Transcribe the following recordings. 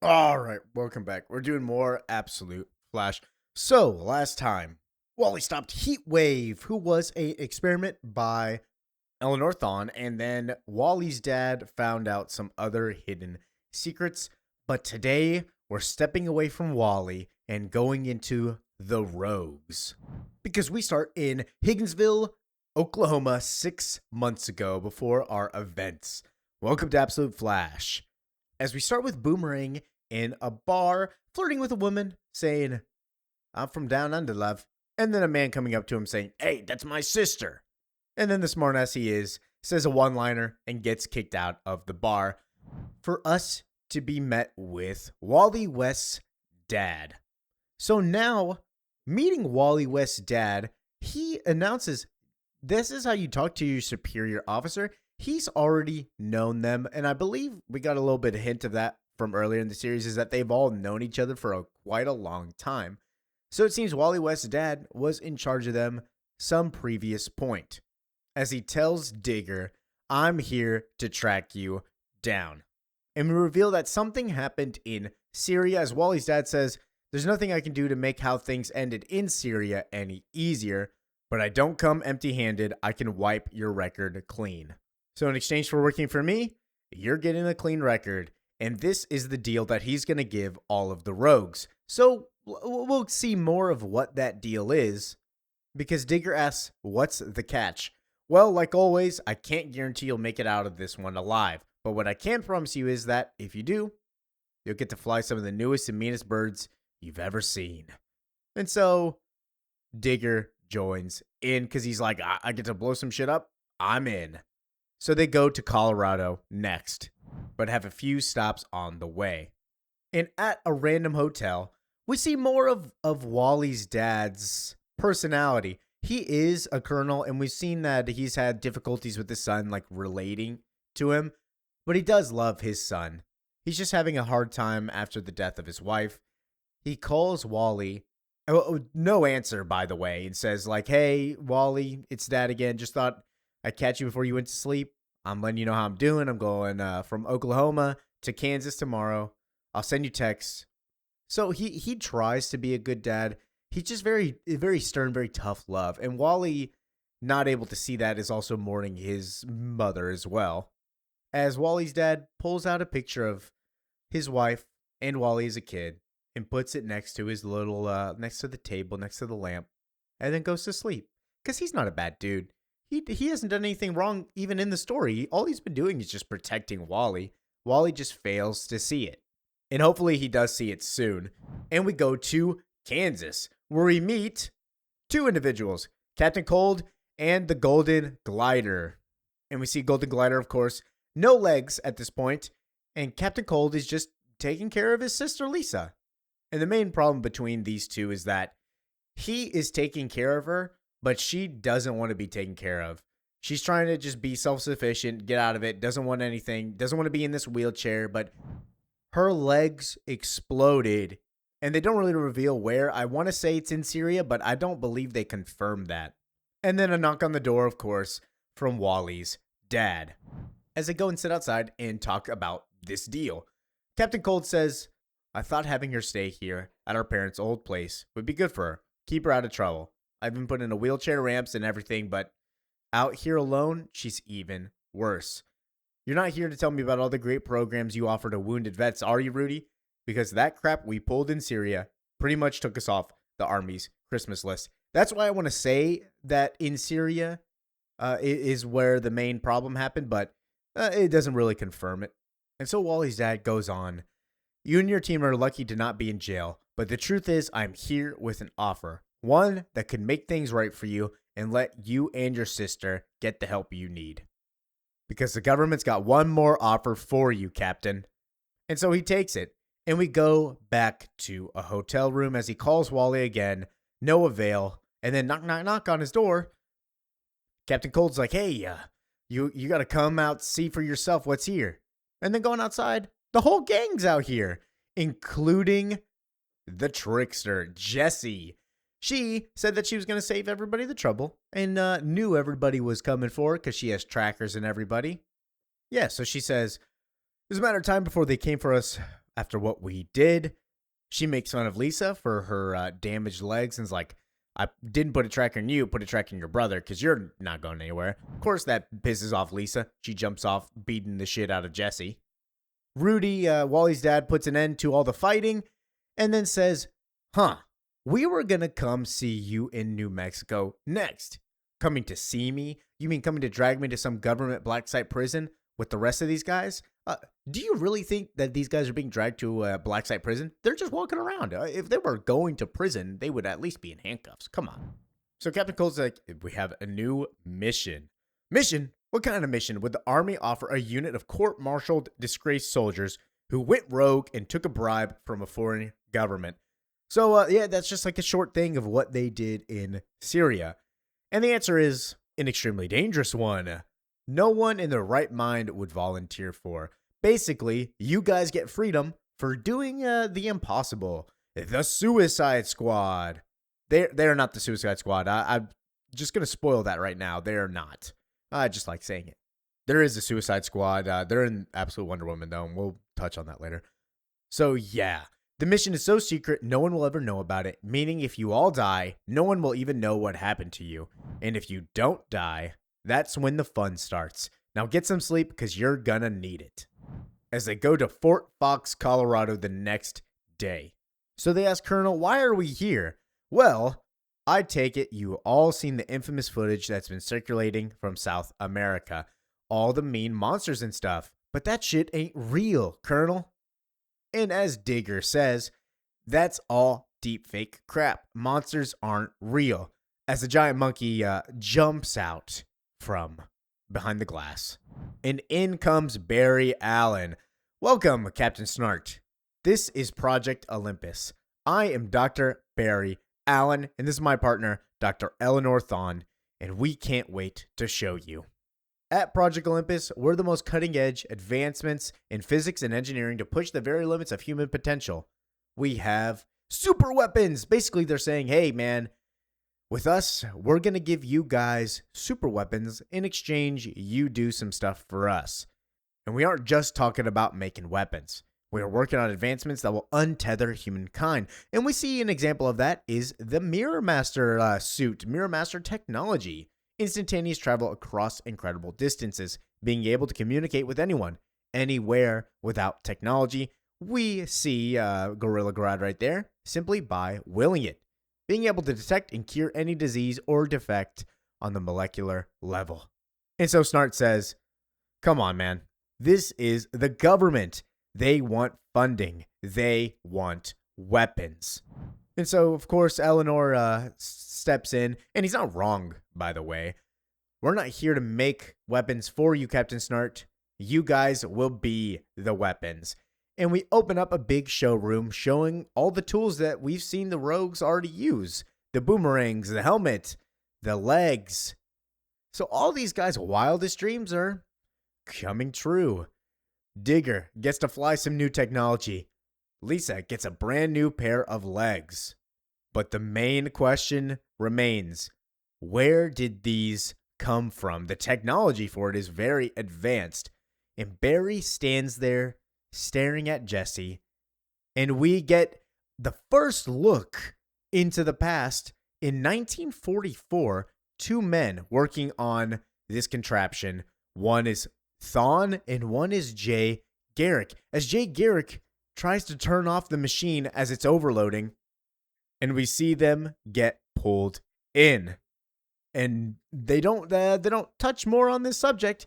All right, welcome back. We're doing more Absolute Flash. So, last time, Wally stopped Heat Wave, who was a experiment by Eleanor Thawne, and then Wally's dad found out some other hidden secrets. But today, we're stepping away from Wally and going into the Rogues. Because we start in Higginsville, Oklahoma, 6 months ago before our events. Welcome to Absolute Flash. As we start with Boomerang in a bar, flirting with a woman, saying, "I'm from down under, love." And then a man coming up to him saying, "Hey, that's my sister." And then the smartass he is says a one-liner and gets kicked out of the bar for us to be met with Wally West's dad. So now, meeting Wally West's dad, he announces, this is how you talk to your superior officer. He's already known them, and I believe we got a little bit of hint of that from earlier in the series, is that they've all known each other for quite a long time. So it seems Wally West's dad was in charge of them some previous point. As he tells Digger, "I'm here to track you down." And we reveal that something happened in Syria, as Wally's dad says, "There's nothing I can do to make how things ended in Syria any easier, but I don't come empty-handed. I can wipe your record clean. So in exchange for working for me, you're getting a clean record." And this is the deal that he's going to give all of the rogues. So we'll see more of what that deal is, because Digger asks, "What's the catch?" Well, like always, I can't guarantee you'll make it out of this one alive. But what I can promise you is that if you do, you'll get to fly some of the newest and meanest birds you've ever seen. And so Digger joins in because he's like, I get to blow some shit up. I'm in. So they go to Colorado next, but have a few stops on the way. And at a random hotel, we see more of Wally's dad's personality. He is a colonel, and we've seen that he's had difficulties with his son, like relating to him, but he does love his son. He's just having a hard time after the death of his wife. He calls Wally, no answer, by the way, and says, like, "Hey, Wally, it's Dad again. Just thought I'd catch you before you went to sleep. I'm letting you know how I'm doing. I'm going from Oklahoma to Kansas tomorrow. I'll send you texts." So he tries to be a good dad. He's just very stern, very tough love. And Wally, not able to see that, is also mourning his mother as well. As Wally's dad pulls out a picture of his wife and Wally as a kid and puts it next to his little, next to the table, next to the lamp, and then goes to sleep. Because he's not a bad dude. He hasn't done anything wrong even in the story. All he's been doing is just protecting Wally. Wally just fails to see it. And hopefully he does see it soon. And we go to Kansas, where we meet two individuals, Captain Cold and the Golden Glider. And we see Golden Glider, of course, no legs at this point, and Captain Cold is just taking care of his sister Lisa. And the main problem between these two is that he is taking care of her, but she doesn't want to be taken care of. She's trying to just be self-sufficient, get out of it, doesn't want anything, doesn't want to be in this wheelchair, but her legs exploded, and they don't really reveal where. I want to say it's in Syria, but I don't believe they confirmed that. And then a knock on the door, of course, from Wally's dad, as they go and sit outside and talk about this deal. Captain Cold says, "I thought having her stay here at our parents' old place would be good for her. Keep her out of trouble. I've been put in a wheelchair ramps and everything, but out here alone, she's even worse. You're not here to tell me about all the great programs you offer to wounded vets, are you, Rudy? Because that crap we pulled in Syria pretty much took us off the Army's Christmas list." That's why I want to say that in Syria is where the main problem happened, but it doesn't really confirm it. And so Wally's dad goes on, "You and your team are lucky to not be in jail, but the truth is I'm here with an offer. One that could make things right for you and let you and your sister get the help you need. Because the government's got one more offer for you, Captain." And so he takes it. And we go back to a hotel room as he calls Wally again. No avail. And then knock, knock, knock on his door. Captain Cold's like, "Hey, you got to come out, see for yourself what's here." And then going outside, the whole gang's out here, including the trickster, Jessie. She said that she was going to save everybody the trouble and knew everybody was coming for her because she has trackers and everybody. Yeah, so she says, "It was a matter of time before they came for us after what we did. She makes fun of Lisa for her damaged legs and is like, I didn't put a tracker on you, put a tracker on your brother because you're not going anywhere. Of course, that pisses off Lisa. She jumps off, beating the shit out of Jesse. Rudy, Wally's dad, puts an end to all the fighting and then says, we were going to come see you in New Mexico next. Coming to see me? You mean coming to drag me to some government black site prison with the rest of these guys? Do you really think that these guys are being dragged to a black site prison? They're just walking around. If they were going to prison, they would at least be in handcuffs. Come on. So Captain Cold's like, we have a new mission. Mission? What kind of mission? Would the Army offer a unit of court-martialed disgraced soldiers who went rogue and took a bribe from a foreign government? So, yeah, that's just like a short thing of what they did in Syria. And the answer is an extremely dangerous one. No one in their right mind would volunteer for. Basically, you guys get freedom for doing the impossible. The Suicide Squad. They're not the Suicide Squad. I'm just going to spoil that right now. They're not. I just like saying it. There is a Suicide Squad. They're in Absolute Wonder Woman, though, and we'll touch on that later. So, yeah. The mission is so secret, no one will ever know about it, meaning if you all die, no one will even know what happened to you. And if you don't die, that's when the fun starts. Now get some sleep because you're gonna need it. As they go to Fort Fox, Colorado the next day. So they ask Colonel, why are we here? Well, I take it you all seen the infamous footage that's been circulating from South America. All the mean monsters and stuff. But that shit ain't real, Colonel. And as Digger says, that's all deepfake crap. Monsters aren't real. As the giant monkey jumps out from behind the glass. And in comes Barry Allen. Welcome, Captain Snart. This is Project Olympus. I am Dr. Barry Allen, and this is my partner, Dr. Eleanor Thon, and we can't wait to show you. At Project Olympus, we're the most cutting-edge advancements in physics and engineering to push the very limits of human potential. We have super weapons. Basically, they're saying, hey, man, with us, we're going to give you guys super weapons. In exchange, you do some stuff for us. And we aren't just talking about making weapons. We are working on advancements that will untether humankind. And we see an example of that is the Mirror Master suit, Mirror Master technology. Instantaneous travel across incredible distances, being able to communicate with anyone, anywhere without technology. We see Gorilla Grodd right there simply by willing it. Being able to detect and cure any disease or defect on the molecular level. And so Snart says, come on, man. This is the government. They want funding. They want weapons. And so, of course, Eleanor steps in, and he's not wrong, by the way. We're not here to make weapons for you, Captain Snart. You guys will be the weapons. And we open up a big showroom showing all the tools that we've seen the rogues already use. The boomerangs, the helmet, the legs. So all these guys' wildest dreams are coming true. Digger gets to fly some new technology. Lisa gets a brand new pair of legs. But the main question remains, where did these come from? The technology for it is very advanced. And Barry stands there staring at Jesse. And we get the first look into the past. In 1944, two men working on this contraption. One is Thon and one is Jay Garrick. As Jay Garrick tries to turn off the machine as it's overloading, and we see them get pulled in. And they don't touch more on this subject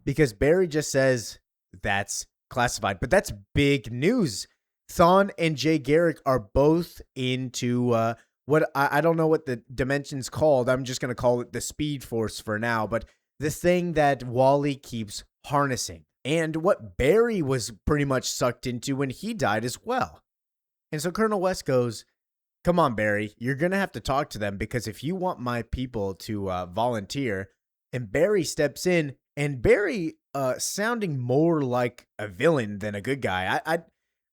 because Barry just says that's classified. But that's big news. Thon and Jay Garrick are both into what I don't know what the dimension's called. I'm just going to call it the Speed Force for now. But the thing that Wally keeps harnessing. And what Barry was pretty much sucked into when he died as well. And so Colonel West goes, come on, Barry, you're going to have to talk to them because if you want my people to volunteer, and Barry steps in, and Barry sounding more like a villain than a good guy. I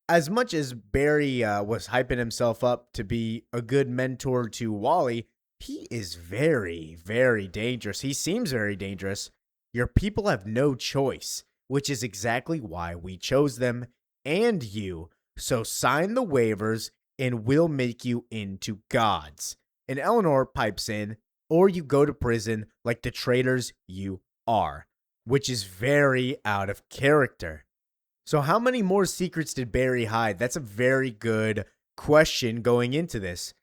as much as Barry was hyping himself up to be a good mentor to Wally, he is very, very dangerous. He seems very dangerous. Your people have no choice, which is exactly why we chose them and you. So sign the waivers and we'll make you into gods. And Eleanor pipes in, or you go to prison like the traitors you are, which is very out of character. So, how many more secrets did Barry hide? That's a very good question going into this.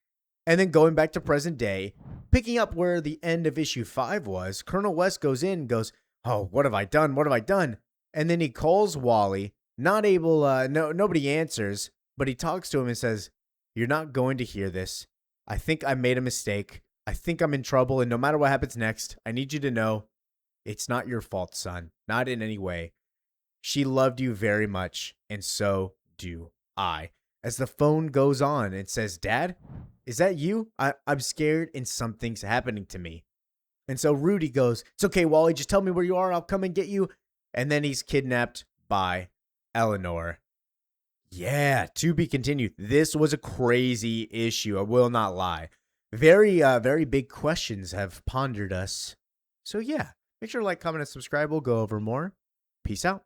And then going back to present day, picking up where the end of issue 5 was, Colonel West goes in and goes, "Oh, what have I done? What have I done?" And then he calls Wally, not able, nobody answers, but he talks to him and says, "You're not going to hear this. I think I made a mistake. I think I'm in trouble. And no matter what happens next, I need you to know it's not your fault, son. Not in any way. She loved you very much, and so do I." As the phone goes on, it says, "Dad, is that you? I'm scared and something's happening to me." And so Rudy goes, "It's okay, Wally, just tell me where you are. I'll come and get you." And then he's kidnapped by Eleanor. Yeah, to be continued. This was a crazy issue, I will not lie. Very big questions have pondered us. So yeah, make sure to like, comment, and subscribe. We'll go over more. Peace out.